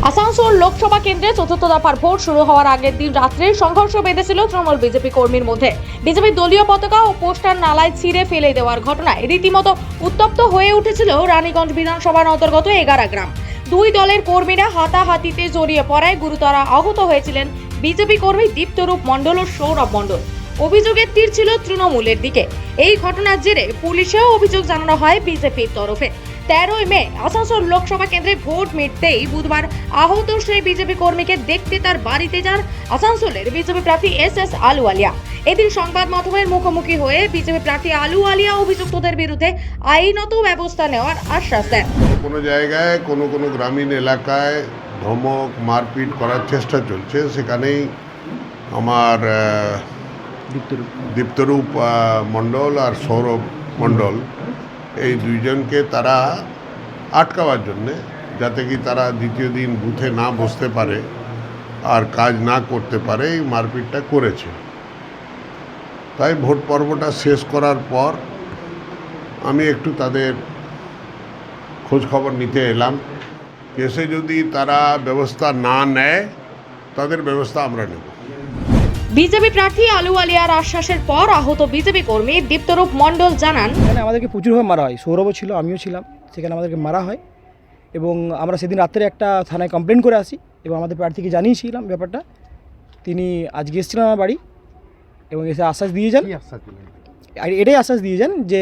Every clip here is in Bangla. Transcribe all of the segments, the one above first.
আসানসোল লোকসভা কেন্দ্রে চতুর্থ দফার ভোট শুরু হওয়ার আগের দিন রাত্রে সংঘর্ষ বেঁধেছিল তৃণমূল বিজেপি কর্মীর মধ্যে। বিজেপির দলীয় পতাকা ও পোস্টার নালায় ছিঁড়ে ফেলে দেওয়ার ঘটনায় রীতিমতো উত্তপ্ত হয়ে উঠেছিল রানীগঞ্জ বিধানসভার অন্তর্গত 11 গ্রাম। দুই দলের কর্মীরা হাতাহাতিতে জড়িয়ে পড়ায় গুরুতর আহত হয়েছিলেন বিজেপি কর্মী দীপ্তরূপ মণ্ডল ও সৌরভ মণ্ডল। অভিযোগের তীর ছিল তৃণমূলের দিকে। এই ঘটনার জেরে পুলিশেও অভিযোগ জানানো হয় বিজেপির তরফে। 13 মে আসানসোল লোকসভা কেন্দ্রে ভোট মিটতেই বুধবার আহত সেই বিজেপি কর্মীকে দেখতে তার বাড়িতে যান আসানসোলের বিজেপি প্রার্থী এস আলুওয়ালিয়া। এদিন সংবাদ মাধ্যমের মুখোমুখি হয়ে বিজেপি প্রার্থী আলুওয়ালিয়া অভিযুক্তদের বিরুদ্ধে আইনত ব্যবস্থা নেওয়ার আশ্বাস দেন। কোনো জায়গায় কোনো গ্রামীণ এলাকায় ধমক মারপিট করার চেষ্টা চলছে, সেখানেই আমার দীপ্তরূপ মণ্ডল আর সৌরভ মণ্ডল এই দুইজনকে তারা আটকাবার জন্যে, যাতে কি তারা দ্বিতীয় দিন বুথে না বসতে পারে আর কাজ না করতে পারে, এই মারপিটটা করেছে। তাই ভোট পর্বটা শেষ করার পর আমি একটু তাদের খোঁজ খবর নিতে এলাম। এসে যদি তারা ব্যবস্থা না নেয়, তাদের ব্যবস্থা আমরা নেব। বিজেপি প্রার্থী আলুওয়ালিয়ার আশ্বাসের পর আহত বিজেপি কর্মী দীপ্তরূপ মণ্ডল জানান, এখানে আমাদেরকে প্রচুরভাবে মারা হয়। সৌরভও ছিল, আমিও ছিলাম, সেখানে আমাদেরকে মারা হয় এবং আমরা সেদিন রাত্রে একটা থানায় কমপ্লেন করে আসি এবং আমাদের প্রার্থীকে জানিয়েছিলাম ব্যাপারটা। তিনি আজকে এসেছিলেন আমার বাড়ি এবং এসে আশ্বাস দিয়ে যান, আর এটাই আশ্বাস দিয়ে যান যে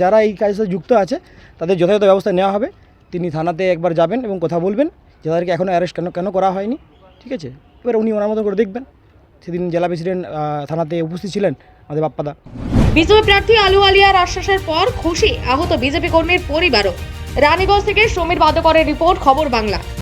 যারা এই কাজের সাথে যুক্ত আছে তাদের যথাযথ ব্যবস্থা নেওয়া হবে। তিনি থানাতে একবার যাবেন এবং কথা বলবেন যে তাদেরকে এখনও অ্যারেস্ট কেন করা হয়নি, ঠিক আছে। এবার উনি ওনার মতো করে দেখবেন। সেদিন জেলা প্রেসিডেন্ট থানাতে উপস্থিত ছিলেন, আমাদের বাপ্পাদা। বিজেপি প্রার্থী আলুওয়ালিয়ার আশ্বাসের পর খুশি আহত বিজেপি কর্মীর পরিবারও। রানীগঞ্জ থেকে সমীর বাদকরের রিপোর্ট, খবর বাংলা।